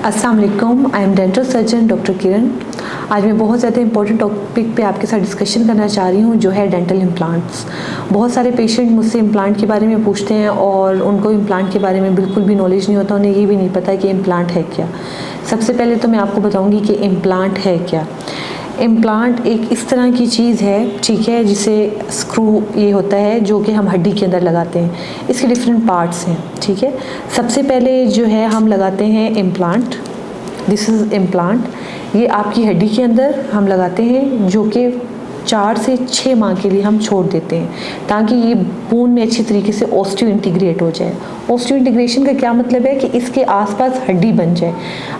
अस्सलाम वालेकुम, I am dental surgeon doctor Kiran. आज मैं बहुत ज़्यादा इंपॉर्टेंट टॉपिक पे आपके साथ डिस्कशन करना चाह रही हूँ, जो है डेंटल इम्प्लांट्स। बहुत सारे पेशेंट मुझसे इम्प्लांट के बारे में पूछते हैं और उनको इम्प्लांट के बारे में बिल्कुल भी नॉलेज नहीं होता, उन्हें ये भी नहीं पता कि इम्प्लांट है क्या। सबसे पहले तो मैं आपको बताऊँगी कि इम्प्लांट है क्या। इम्प्लांट एक इस तरह की चीज़ है, ठीक है, जिसे स्क्रू ये होता है जो कि हम हड्डी के अंदर लगाते हैं। इसके डिफरेंट पार्ट्स हैं, ठीक है। सबसे पहले जो है हम लगाते हैं इम्प्लांट, दिस इज़ इम्प्लांट। ये आपकी हड्डी के अंदर हम लगाते हैं, जो कि 4 से 6 माह के लिए हम छोड़ देते हैं ताकि ये बोन में अच्छी तरीके से ऑस्टियो इंटीग्रेट हो जाए। ऑस्टियो इंटीग्रेशन का क्या मतलब है कि इसके आसपास हड्डी बन जाए।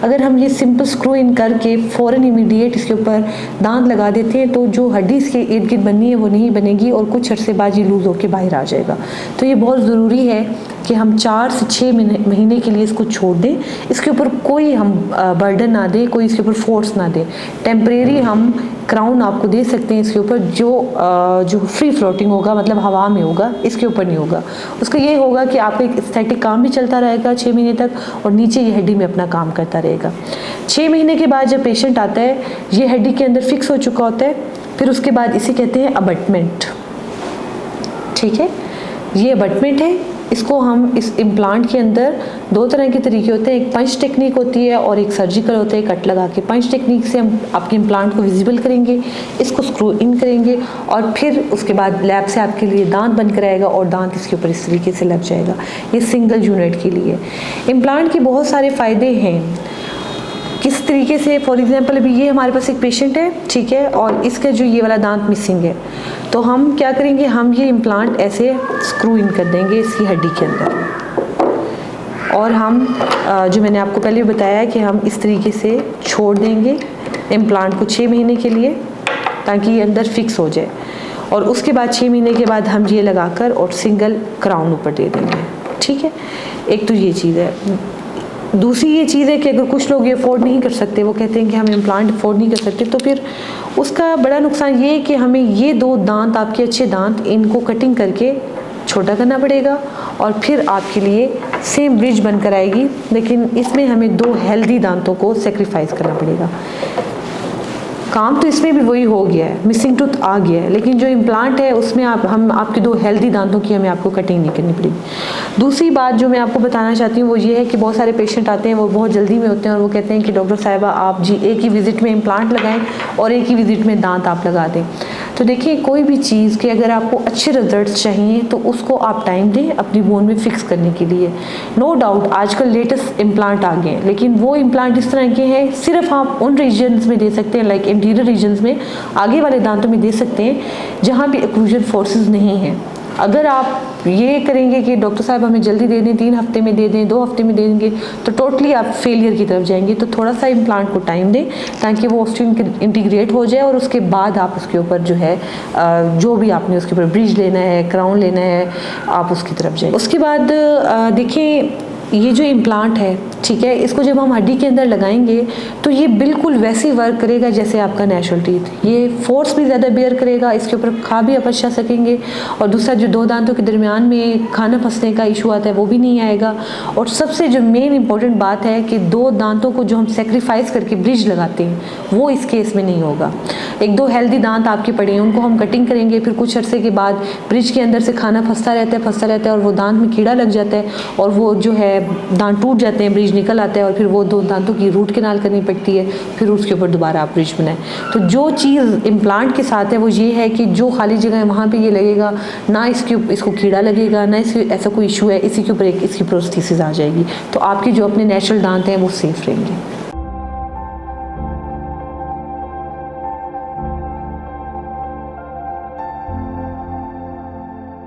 अगर हम ये सिंपल स्क्रू इन करके फ़ौरन इमीडिएट इसके ऊपर दांत लगा देते हैं तो जो हड्डी इसके इर्द गिर्द बननी है वो नहीं बनेगी और कुछ अरसे बाद ये लूज़ होकर बाहर आ जाएगा। तो ये बहुत ज़रूरी है कि हम 4 से 6 महीने के लिए इसको छोड़ दें। इसके ऊपर कोई हम बर्डन ना दें, कोई इसके ऊपर फोर्स ना दें। टेम्परेरी हम क्राउन आपको दे सकते हैं इसके ऊपर, जो फ्री फ्लोटिंग होगा, मतलब हवा में होगा, इसके ऊपर नहीं होगा। उसका ये होगा कि आपका एक एस्थेटिक काम भी चलता रहेगा 6 महीने तक और नीचे ये हड्डी में अपना काम करता रहेगा। 6 महीने के बाद जब पेशेंट आता है, ये हड्डी के अंदर फिक्स हो चुका होता है। फिर उसके बाद इसे कहते हैं अबटमेंट, ठीक है। ये अबटमेंट है। इसको हम इस इम्प्लांट के अंदर 2 तरह के तरीके होते हैं, एक पंच टेक्निक होती है और एक सर्जिकल होता है, कट लगा के। पंच टेक्निक से हम आपके इम्प्लांट को विजिबल करेंगे, इसको स्क्रू इन करेंगे और फिर उसके बाद लैब से आपके लिए दांत बनकर आएगा और दांत इसके ऊपर इस तरीके से लग जाएगा। ये सिंगल यूनिट के लिए। इम्प्लांट के बहुत सारे फ़ायदे हैं। किस तरीके से, फॉर एग्जांपल अभी ये हमारे पास एक पेशेंट है, ठीक है, और इसका जो ये वाला दांत मिसिंग है, तो हम क्या करेंगे, हम ये इम्प्लांट ऐसे स्क्रू इन कर देंगे इसकी हड्डी के अंदर और हम जो मैंने आपको पहले बताया कि हम इस तरीके से छोड़ देंगे इम्प्लांट को 6 महीने के लिए ताकि ये अंदर फिक्स हो जाए और उसके बाद 6 महीने के बाद हम ये लगाकर और सिंगल क्राउन ऊपर दे देंगे, ठीक है। एक तो ये चीज़ है। दूसरी ये चीज़ है कि अगर कुछ लोग ये अफोर्ड नहीं कर सकते, वो कहते हैं कि हम इम्प्लांट अफोर्ड नहीं कर सकते, तो फिर उसका बड़ा नुकसान ये है कि हमें ये 2 दांत, आपके अच्छे दांत, इनको कटिंग करके छोटा करना पड़ेगा और फिर आपके लिए सेम ब्रिज बनकर आएगी, लेकिन इसमें हमें 2 हेल्दी दांतों को सेक्रीफाइस करना पड़ेगा। काम तो इसमें भी वही हो गया है, मिसिंग टूथ आ गया है, लेकिन जो इम्प्लांट है उसमें हम आपके 2 हेल्दी दांतों की हमें आपको कटिंग नहीं करनी पड़ेगी। दूसरी बात जो मैं आपको बताना चाहती हूँ वो ये है कि बहुत सारे पेशेंट आते हैं, वो बहुत जल्दी में होते हैं और वो कहते हैं कि डॉक्टर साहिबा आप जी एक ही विज़िट में इम्प्लांट लगाएं और एक ही विज़िट में दांत आप लगा दें। तो देखिए, कोई भी चीज़ के अगर आपको अच्छे रिजल्ट्स चाहिए तो उसको आप टाइम दें अपनी बोन में फिक्स करने के लिए। नो डाउट आजकल लेटेस्ट इम्प्लांट आ गए हैं, लेकिन वो इम्प्लांट इस तरह के हैं सिर्फ आप उन रीजन्स में दे सकते हैं, लाइक इंटीरियर रीजन्स में, आगे वाले दांतों में दे सकते हैं जहाँ भी एक्लूजन फोर्सेस नहीं हैं। अगर आप ये करेंगे कि डॉक्टर साहब हमें जल्दी दे दें, 3 हफ्ते में दे दें, 2 हफ्ते में दे देंगे, तो टोटली आप फेलियर की तरफ जाएंगे। तो थोड़ा सा इम्प्लांट को टाइम दें ताकि वो ऑस्टियो इंटीग्रेट हो जाए और उसके बाद आप उसके ऊपर जो है जो भी आपने उसके ऊपर ब्रिज लेना है, क्राउन लेना है, आप उसकी तरफ जाएं। उसके बाद देखिए, ये जो इम्प्लांट है, ठीक है, इसको जब हम हड्डी के अंदर लगाएंगे तो ये बिल्कुल वैसे ही वर्क करेगा जैसे आपका नेचुरल टीथ। ये फोर्स भी ज़्यादा बेयर करेगा, इसके ऊपर खा भी आप अच्छा सकेंगे और दूसरा जो 2 दांतों के दरमियान में खाना फंसने का इशू आता है वो भी नहीं आएगा। और सबसे जो मेन इंपॉर्टेंट बात है कि 2 दांतों को जो हम सेक्रीफाइस करके ब्रिज लगाते हैं वो इस केस में नहीं होगा। 1-2 हेल्दी दांत आपके पड़े हैं, उनको हम कटिंग करेंगे, फिर कुछ अरसे के बाद ब्रिज के अंदर से खाना फंसता रहता है और वो दांत में कीड़ा लग जाता है और वो जो है दांत टूट जाते हैं, ब्रिज निकल आता है और फिर वो 2 दांतों की रूट कैनाल करनी पड़ती है, फिर उसके ऊपर दोबारा आप ब्रिज बनाएं। तो जो चीज़ इम्प्लांट के साथ है वो ये है कि जो खाली जगह है वहाँ पे ये लगेगा ना, इसको कीड़ा लगेगा ना, इसके ऐसा कोई इशू है, इसी के ऊपर इसकी प्रोस्थेसिस आ जाएगी, तो आपके जो अपने नेचुरल दांत हैं वो सेफ रहेंगे।